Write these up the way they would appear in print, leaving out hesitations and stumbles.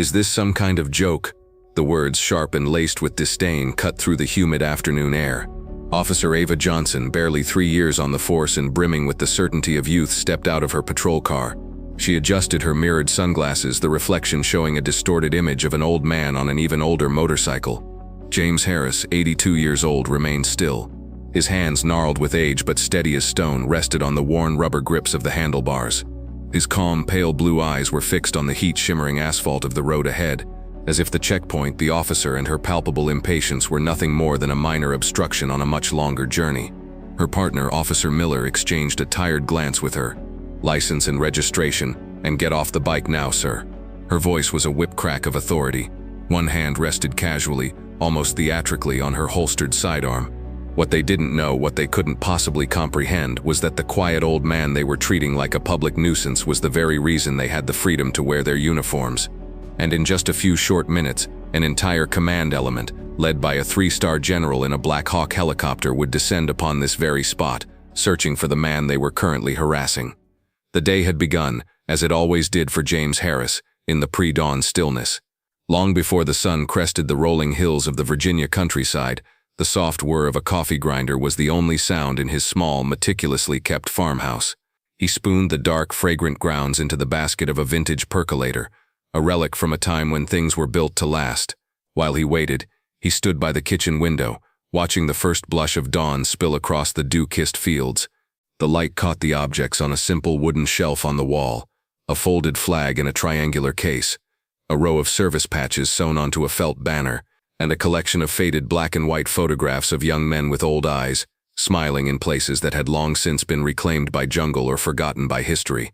Is this some kind of joke? The words, sharp and laced with disdain, cut through the humid afternoon air. Officer Ava Johnson, barely 3 years on the force and brimming with the certainty of youth, stepped out of her patrol car. She adjusted her mirrored sunglasses, the reflection showing a distorted image of an old man on an even older motorcycle. James Harris, 82 years old, remained still. His hands, gnarled with age but steady as stone, rested on the worn rubber grips of the handlebars. His calm, pale blue eyes were fixed on the heat-shimmering asphalt of the road ahead, as if the checkpoint, the officer, and her palpable impatience were nothing more than a minor obstruction on a much longer journey. Her partner, Officer Miller, exchanged a tired glance with her. "License and registration, and get off the bike now, sir." Her voice was a whip crack of authority. One hand rested casually, almost theatrically, on her holstered sidearm. What they didn't know, what they couldn't possibly comprehend, was that the quiet old man they were treating like a public nuisance was the very reason they had the freedom to wear their uniforms. And in just a few short minutes, an entire command element, led by a 3-star general in a Black Hawk helicopter, would descend upon this very spot, searching for the man they were currently harassing. The day had begun, as it always did for James Harris, in the pre-dawn stillness. Long before the sun crested the rolling hills of the Virginia countryside, the soft whir of a coffee grinder was the only sound in his small, meticulously kept farmhouse. He spooned the dark, fragrant grounds into the basket of a vintage percolator, a relic from a time when things were built to last. While he waited, he stood by the kitchen window, watching the first blush of dawn spill across the dew-kissed fields. The light caught the objects on a simple wooden shelf on the wall, a folded flag in a triangular case, a row of service patches sewn onto a felt banner, and a collection of faded black and white photographs of young men with old eyes, smiling in places that had long since been reclaimed by jungle or forgotten by history.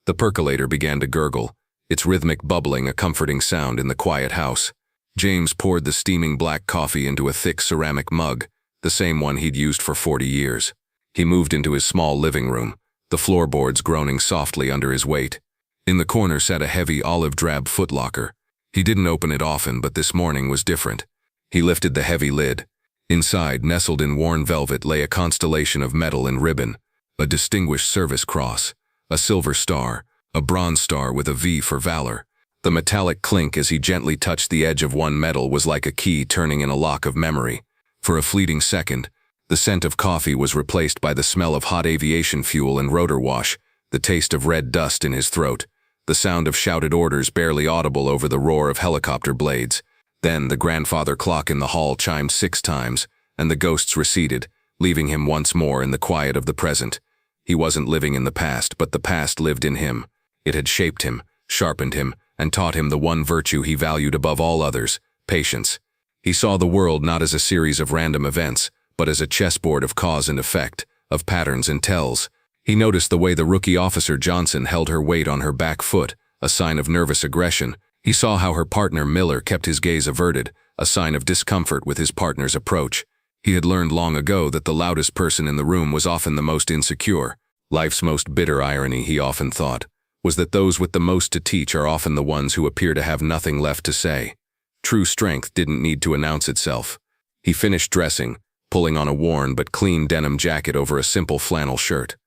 The percolator began to gurgle, its rhythmic bubbling a comforting sound in the quiet house. James poured the steaming black coffee into a thick ceramic mug, the same one he'd used for 40 years. He moved into his small living room, the floorboards groaning softly under his weight. In the corner sat a heavy olive-drab footlocker. He didn't open it often, but this morning was different. He lifted the heavy lid. Inside, nestled in worn velvet, lay a constellation of metal and ribbon, a distinguished service cross, a silver star, a bronze star with a V for valor. The metallic clink as he gently touched the edge of one metal was like a key turning in a lock of memory. For a fleeting second, the scent of coffee was replaced by the smell of hot aviation fuel and rotor wash, the taste of red dust in his throat, the sound of shouted orders barely audible over the roar of helicopter blades. Then the grandfather clock in the hall chimed 6 times, and the ghosts receded, leaving him once more in the quiet of the present. He wasn't living in the past, but the past lived in him. It had shaped him, sharpened him, and taught him the one virtue he valued above all others: patience. He saw the world not as a series of random events, but as a chessboard of cause and effect, of patterns and tells. He noticed the way the rookie Officer Johnson held her weight on her back foot, a sign of nervous aggression. He saw how her partner Miller kept his gaze averted, a sign of discomfort with his partner's approach. He had learned long ago that the loudest person in the room was often the most insecure. Life's most bitter irony, he often thought, was that those with the most to teach are often the ones who appear to have nothing left to say. True strength didn't need to announce itself. He finished dressing, pulling on a worn but clean denim jacket over a simple flannel shirt.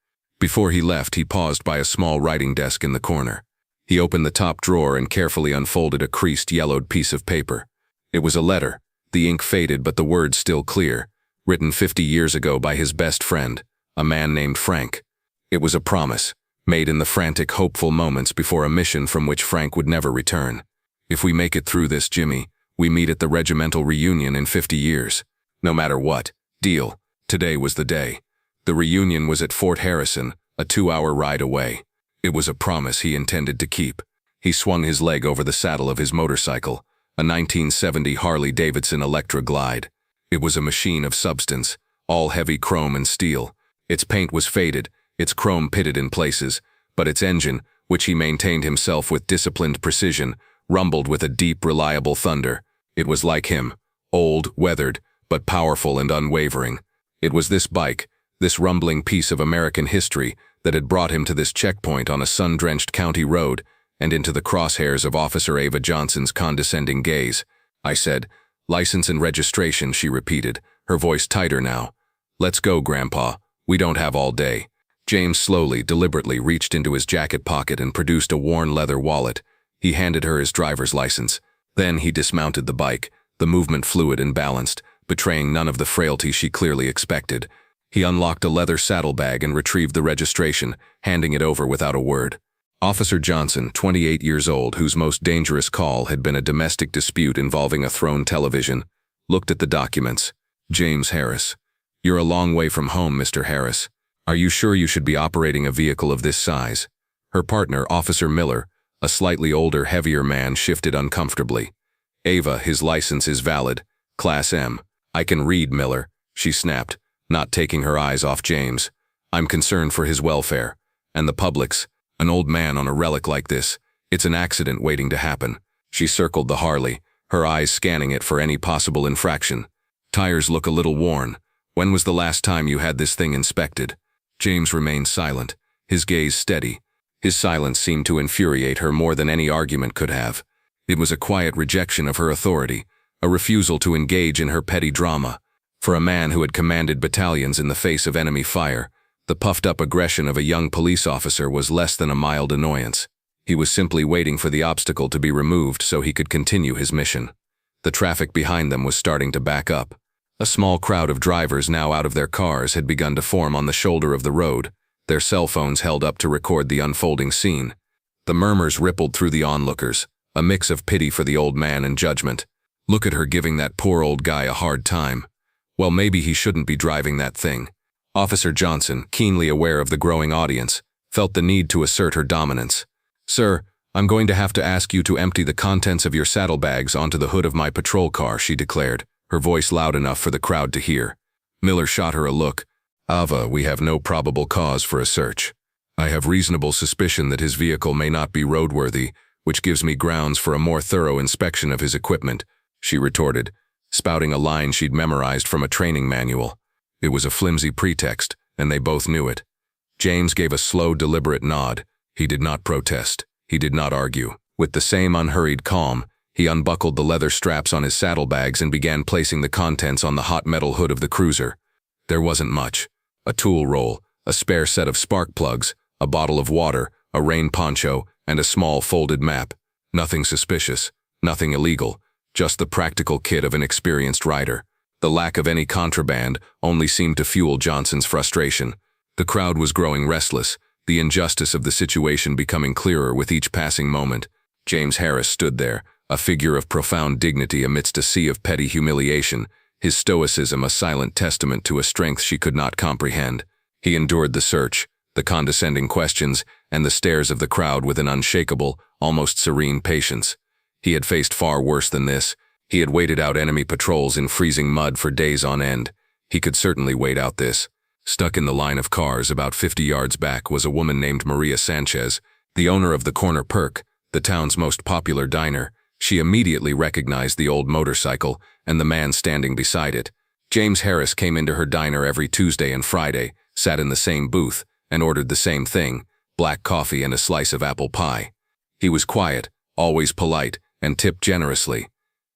Before he left, he paused by a small writing desk in the corner. He opened the top drawer and carefully unfolded a creased, yellowed piece of paper. It was a letter, the ink faded but the words still clear, written 50 years ago by his best friend, a man named Frank. It was a promise, made in the frantic, hopeful moments before a mission from which Frank would never return. "If we make it through this, Jimmy, we meet at the regimental reunion in 50 years. No matter what. Deal." Today was the day. The reunion was at Fort Harrison, a 2-hour ride away. It was a promise he intended to keep. He swung his leg over the saddle of his motorcycle, a 1970 Harley-Davidson Electra Glide. It was a machine of substance, all heavy chrome and steel. Its paint was faded, its chrome pitted in places, but its engine, which he maintained himself with disciplined precision, rumbled with a deep, reliable thunder. It was like him, old, weathered, but powerful and unwavering. It was this bike, this rumbling piece of American history, that had brought him to this checkpoint on a sun-drenched county road and into the crosshairs of Officer Ava Johnson's condescending gaze. "I said, 'License and registration,'" she repeated, her voice tighter now. "Let's go, Grandpa. We don't have all day." James slowly, deliberately reached into his jacket pocket and produced a worn leather wallet. He handed her his driver's license. Then he dismounted the bike, the movement fluid and balanced, betraying none of the frailty she clearly expected. He unlocked a leather saddlebag and retrieved the registration, handing it over without a word. Officer Johnson, 28 years old, whose most dangerous call had been a domestic dispute involving a thrown television, looked at the documents. James Harris. You're a long way from home, Mr. Harris. Are you sure you should be operating a vehicle of this size? Her partner, Officer Miller, a slightly older, heavier man, shifted uncomfortably. Ava, his license is valid. Class M. I can read, Miller, she snapped, not taking her eyes off James. I'm concerned for his welfare. And the public's. An old man on a relic like this. It's an accident waiting to happen. She circled the Harley, her eyes scanning it for any possible infraction. Tires look a little worn. When was the last time you had this thing inspected? James remained silent, his gaze steady. His silence seemed to infuriate her more than any argument could have. It was a quiet rejection of her authority, a refusal to engage in her petty drama. For a man who had commanded battalions in the face of enemy fire, the puffed-up aggression of a young police officer was less than a mild annoyance. He was simply waiting for the obstacle to be removed so he could continue his mission. The traffic behind them was starting to back up. A small crowd of drivers now out of their cars had begun to form on the shoulder of the road, their cell phones held up to record the unfolding scene. The murmurs rippled through the onlookers, a mix of pity for the old man and judgment. Look at her giving that poor old guy a hard time. Well, maybe he shouldn't be driving that thing. Officer Johnson, keenly aware of the growing audience, felt the need to assert her dominance. Sir, I'm going to have to ask you to empty the contents of your saddlebags onto the hood of my patrol car, she declared, her voice loud enough for the crowd to hear. Miller shot her a look. Ava, we have no probable cause for a search. I have reasonable suspicion that his vehicle may not be roadworthy, which gives me grounds for a more thorough inspection of his equipment, she retorted, spouting a line she'd memorized from a training manual. It was a flimsy pretext, and they both knew it. James gave a slow, deliberate nod. He did not protest. He did not argue. With the same unhurried calm, he unbuckled the leather straps on his saddlebags and began placing the contents on the hot metal hood of the cruiser. There wasn't much. A tool roll, a spare set of spark plugs, a bottle of water, a rain poncho, and a small folded map. Nothing suspicious, nothing illegal, just the practical kit of an experienced rider. The lack of any contraband only seemed to fuel Johnson's frustration. The crowd was growing restless, the injustice of the situation becoming clearer with each passing moment. James Harris stood there, a figure of profound dignity amidst a sea of petty humiliation, his stoicism a silent testament to a strength she could not comprehend. He endured the search, the condescending questions, and the stares of the crowd with an unshakable, almost serene patience. He had faced far worse than this. He had waited out enemy patrols in freezing mud for days on end. He could certainly wait out this. Stuck in the line of cars about 50 yards back was a woman named Maria Sanchez, the owner of the Corner Perk, the town's most popular diner. She immediately recognized the old motorcycle and the man standing beside it. James Harris came into her diner every Tuesday and Friday, sat in the same booth, and ordered the same thing, black coffee and a slice of apple pie. He was quiet, always polite, and tipped generously.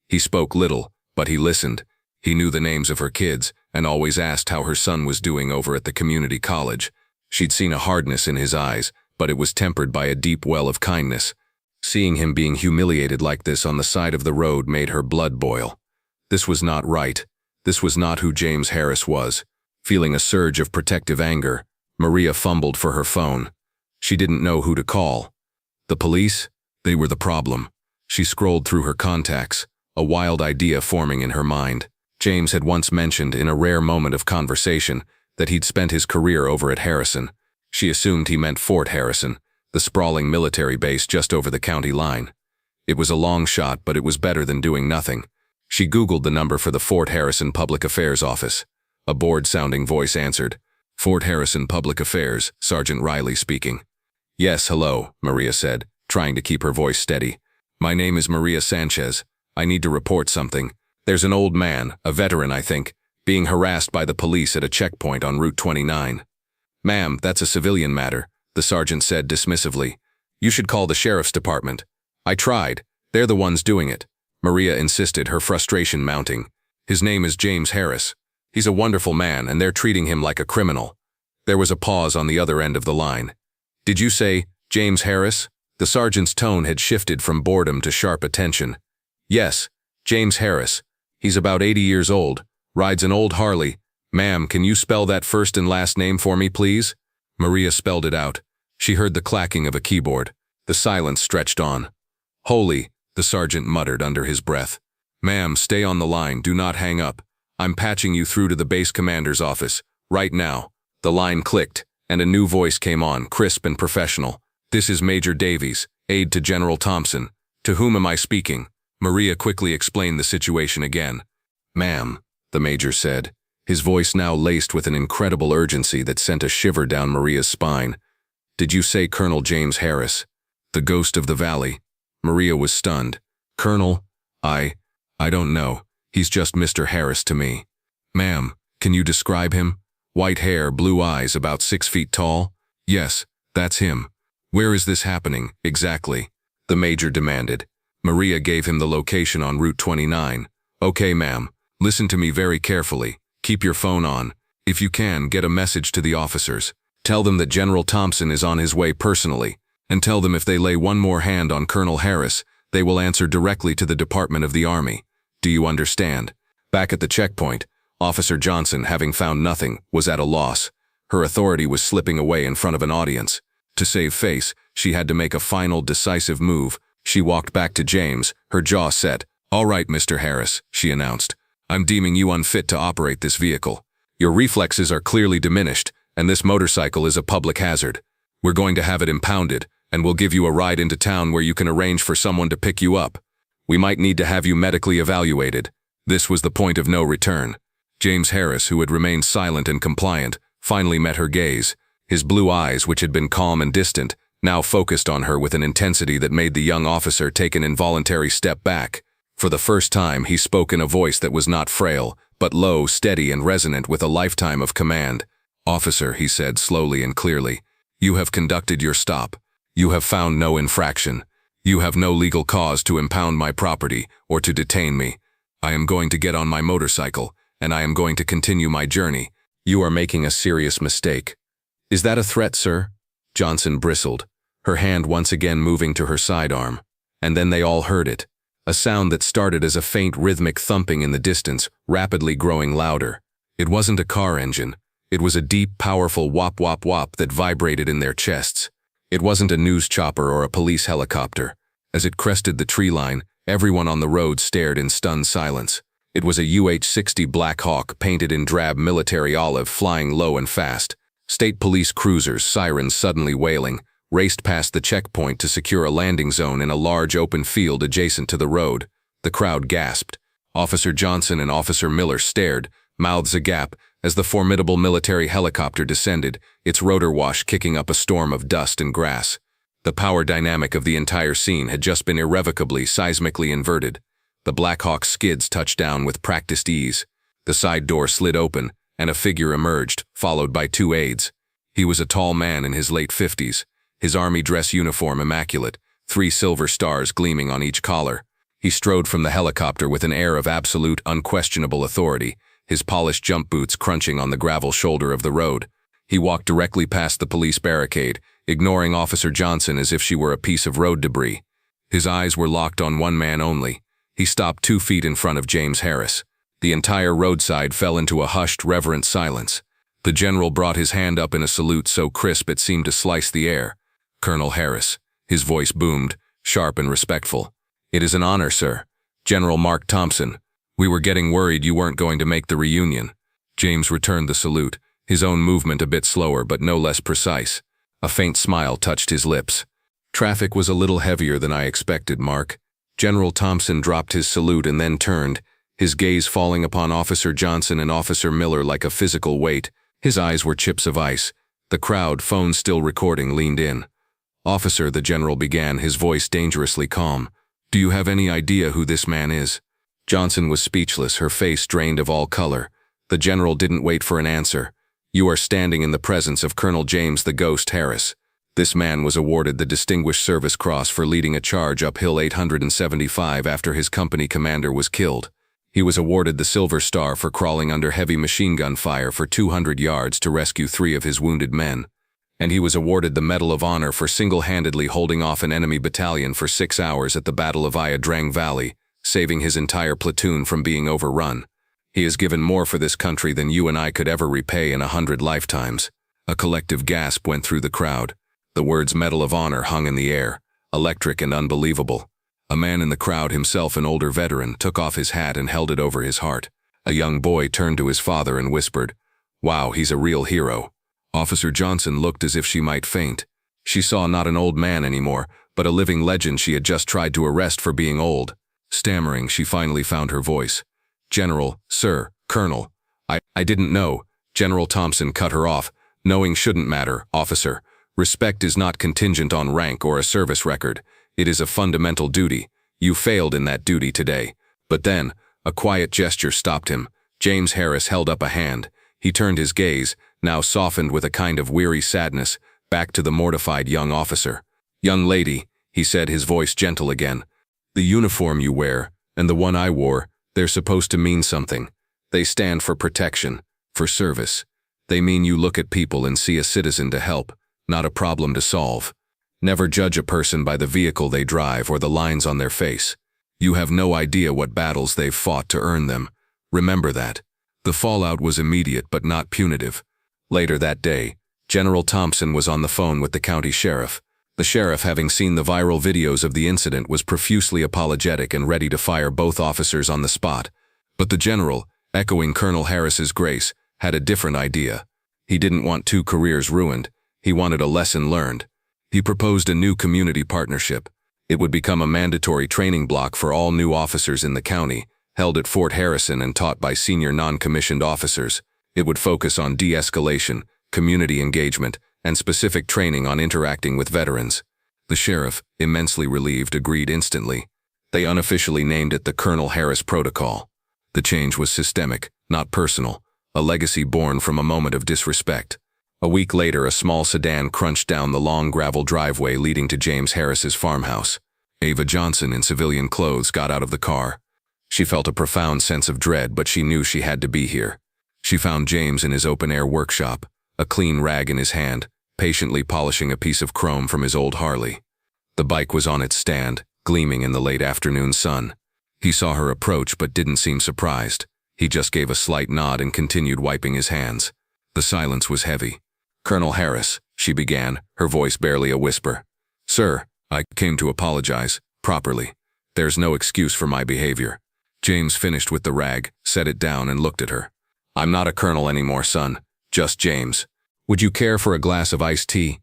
He spoke little, but he listened. He knew the names of her kids, and always asked how her son was doing over at the community college. She'd seen a hardness in his eyes, but it was tempered by a deep well of kindness. Seeing him being humiliated like this on the side of the road made her blood boil. This was not right. This was not who James Harris was. Feeling a surge of protective anger, Maria fumbled for her phone. She didn't know who to call. The police? They were the problem. She scrolled through her contacts, a wild idea forming in her mind. James had once mentioned in a rare moment of conversation that he'd spent his career over at Harrison. She assumed he meant Fort Harrison, the sprawling military base just over the county line. It was a long shot, but it was better than doing nothing. She Googled the number for the Fort Harrison Public Affairs Office. A bored-sounding voice answered. Fort Harrison Public Affairs, Sergeant Riley speaking. Yes, hello, Maria said, trying to keep her voice steady. My name is Maria Sanchez. I need to report something. There's an old man, a veteran I think, being harassed by the police at a checkpoint on Route 29. Ma'am, that's a civilian matter, the sergeant said dismissively. You should call the sheriff's department. I tried. They're the ones doing it. Maria insisted, her frustration mounting. His name is James Harris. He's a wonderful man, and they're treating him like a criminal. There was a pause on the other end of the line. Did you say James Harris? The sergeant's tone had shifted from boredom to sharp attention. Yes, James Harris. He's about 80 years old, rides an old Harley. Ma'am, can you spell that first and last name for me, please? Maria spelled it out. She heard the clacking of a keyboard. The silence stretched on. Holy, the sergeant muttered under his breath. Ma'am, stay on the line, do not hang up. I'm patching you through to the base commander's office, right now. The line clicked, and a new voice came on, crisp and professional. This is Major Davies, aide to General Thompson. To whom am I speaking? Maria quickly explained the situation again. Ma'am, the major said, his voice now laced with an incredible urgency that sent a shiver down Maria's spine. Did you say Colonel James Harris? The ghost of the valley? Maria was stunned. Colonel? I don't know. He's just Mr. Harris to me. Ma'am, can you describe him? White hair, blue eyes, about 6 feet tall? Yes, that's him. Where is this happening, exactly? The major demanded. Maria gave him the location on Route 29. Okay, ma'am. Listen to me very carefully. Keep your phone on. If you can, get a message to the officers. Tell them that General Thompson is on his way personally, and tell them if they lay one more hand on Colonel Harris, they will answer directly to the Department of the Army. Do you understand? Back at the checkpoint, Officer Johnson, having found nothing, was at a loss. Her authority was slipping away in front of an audience. To save face, she had to make a final, decisive move. She walked back to James, her jaw set. All right, Mr. Harris, she announced. I'm deeming you unfit to operate this vehicle. Your reflexes are clearly diminished, and this motorcycle is a public hazard. We're going to have it impounded, and we'll give you a ride into town where you can arrange for someone to pick you up. We might need to have you medically evaluated. This was the point of no return. James Harris, who had remained silent and compliant, finally met her gaze. His blue eyes, which had been calm and distant, now focused on her with an intensity that made the young officer take an involuntary step back. For the first time, he spoke in a voice that was not frail, but low, steady, and resonant with a lifetime of command. Officer, he said slowly and clearly, you have conducted your stop. You have found no infraction. You have no legal cause to impound my property or to detain me. I am going to get on my motorcycle, and I am going to continue my journey. You are making a serious mistake. Is that a threat, sir? Johnson bristled, her hand once again moving to her sidearm. And then they all heard it. A sound that started as a faint rhythmic thumping in the distance, rapidly growing louder. It wasn't a car engine. It was a deep, powerful whop-whop-whop that vibrated in their chests. It wasn't a news chopper or a police helicopter. As it crested the tree line, everyone on the road stared in stunned silence. It was a UH-60 Black Hawk painted in drab military olive, flying low and fast. State police cruisers, sirens suddenly wailing, raced past the checkpoint to secure a landing zone in a large open field adjacent to the road. The crowd gasped. Officer Johnson and Officer Miller stared, mouths agape, as the formidable military helicopter descended, its rotor wash kicking up a storm of dust and grass. The power dynamic of the entire scene had just been irrevocably, seismically inverted. The Black Hawk's skids touched down with practiced ease. The side door slid open, and a figure emerged, followed by 2 aides. He was a tall man in his late 50s, his army dress uniform immaculate, 3 silver stars gleaming on each collar. He strode from the helicopter with an air of absolute, unquestionable authority, his polished jump boots crunching on the gravel shoulder of the road. He walked directly past the police barricade, ignoring Officer Johnson as if she were a piece of road debris. His eyes were locked on one man only. He stopped 2 feet in front of James Harris. The entire roadside fell into a hushed, reverent silence. The general brought his hand up in a salute so crisp it seemed to slice the air. Colonel Harris. His voice boomed, sharp and respectful. It is an honor, sir. General Mark Thompson. We were getting worried you weren't going to make the reunion. James returned the salute, his own movement a bit slower but no less precise. A faint smile touched his lips. Traffic was a little heavier than I expected, Mark. General Thompson dropped his salute and then turned, his gaze falling upon Officer Johnson and Officer Miller like a physical weight. His eyes were chips of ice. The crowd, phone still recording, leaned in. Officer, the general began, his voice dangerously calm. Do you have any idea who this man is? Johnson was speechless, her face drained of all color. The general didn't wait for an answer. You are standing in the presence of Colonel James the Ghost Harris. This man was awarded the Distinguished Service Cross for leading a charge up Hill 875 after his company commander was killed. He was awarded the Silver Star for crawling under heavy machine gun fire for 200 yards to rescue 3 of his wounded men. and he was awarded the Medal of Honor for single-handedly holding off an enemy battalion for 6 hours at the Battle of Iadrang Valley, saving his entire platoon from being overrun. He has given more for this country than you and I could ever repay in 100 lifetimes. A collective gasp went through the crowd. The words Medal of Honor hung in the air, electric and unbelievable. A man in the crowd, himself an older veteran, took off his hat and held it over his heart. A young boy turned to his father and whispered, "Wow, he's a real hero." Officer Johnson looked as if she might faint. She saw not an old man anymore, but a living legend she had just tried to arrest for being old. Stammering, she finally found her voice. "General, sir, Colonel. I didn't know." General Thompson cut her off. "Knowing shouldn't matter, officer. Respect is not contingent on rank or a service record. It is a fundamental duty. You failed in that duty today." But then, a quiet gesture stopped him. James Harris held up a hand. He turned his gaze, now softened with a kind of weary sadness, back to the mortified young officer. "Young lady," he said, his voice gentle again, "the uniform you wear, and the one I wore, they're supposed to mean something. They stand for protection, for service. They mean you look at people and see a citizen to help, not a problem to solve. Never judge a person by the vehicle they drive or the lines on their face. You have no idea what battles they've fought to earn them. Remember that." The fallout was immediate but not punitive. Later that day, General Thompson was on the phone with the county sheriff. The sheriff, having seen the viral videos of the incident, was profusely apologetic and ready to fire both officers on the spot. But the general, echoing Colonel Harris's grace, had a different idea. He didn't want 2 careers ruined. He wanted a lesson learned. He proposed a new community partnership. It would become a mandatory training block for all new officers in the county, held at Fort Harrison and taught by senior non-commissioned officers. It would focus on de-escalation, community engagement, and specific training on interacting with veterans. The sheriff, immensely relieved, agreed instantly. They unofficially named it the Colonel Harris Protocol. The change was systemic, not personal, a legacy born from a moment of disrespect. A week later, a small sedan crunched down the long gravel driveway leading to James Harris's farmhouse. Ava Johnson, in civilian clothes, got out of the car. She felt a profound sense of dread, but she knew she had to be here. She found James in his open-air workshop, a clean rag in his hand, patiently polishing a piece of chrome from his old Harley. The bike was on its stand, gleaming in the late afternoon sun. He saw her approach but didn't seem surprised. He just gave a slight nod and continued wiping his hands. The silence was heavy. "Colonel Harris," she began, her voice barely a whisper. "Sir, I came to apologize, properly. There's no excuse for my behavior." James finished with the rag, set it down, and looked at her. "I'm not a colonel anymore, son. Just James. Would you care for a glass of iced tea?"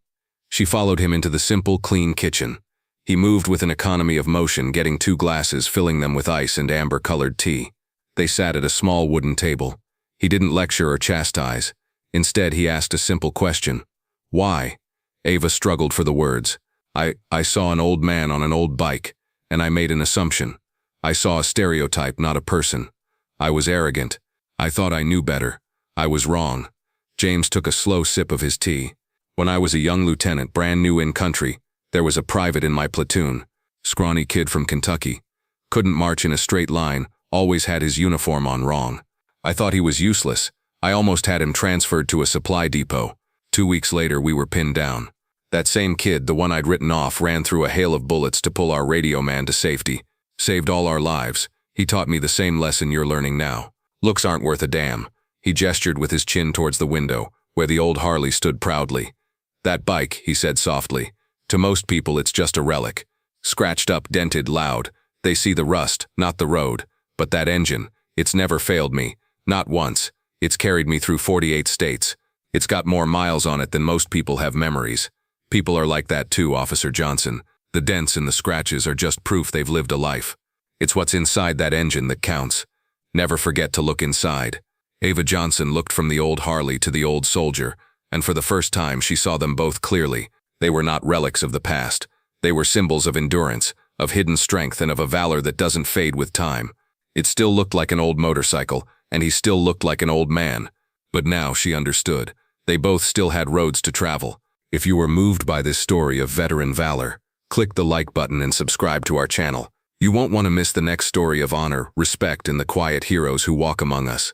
She followed him into the simple, clean kitchen. He moved with an economy of motion, getting 2 glasses, filling them with ice and amber-colored tea. They sat at a small wooden table. He didn't lecture or chastise. Instead, he asked a simple question. "Why?" Ava struggled for the words. I saw an old man on an old bike, and I made an assumption. I saw a stereotype, not a person. I was arrogant. I thought I knew better. I was wrong." James took a slow sip of his tea. "When I was a young lieutenant, brand new in country, there was a private in my platoon. Scrawny kid from Kentucky. Couldn't march in a straight line, always had his uniform on wrong. I thought he was useless. I almost had him transferred to a supply depot. 2 weeks later, we were pinned down. That same kid, the one I'd written off, ran through a hail of bullets to pull our radio man to safety. Saved all our lives. He taught me the same lesson you're learning now. Looks aren't worth a damn." He gestured with his chin towards the window, where the old Harley stood proudly. "That bike," he said softly. "To most people, it's just a relic. Scratched up, dented, loud. They see the rust, not the road. But that engine, it's never failed me. Not once. It's carried me through 48 states. It's got more miles on it than most people have memories. People are like that too, Officer Johnson. The dents and the scratches are just proof they've lived a life. It's what's inside that engine that counts. Never forget to look inside." Ava Johnson looked from the old Harley to the old soldier, and for the first time she saw them both clearly. They were not relics of the past. They were symbols of endurance, of hidden strength, and of a valor that doesn't fade with time. It still looked like an old motorcycle, and he still looked like an old man. But now she understood. They both still had roads to travel. If you were moved by this story of veteran valor, click the like button and subscribe to our channel. You won't want to miss the next story of honor, respect, and the quiet heroes who walk among us.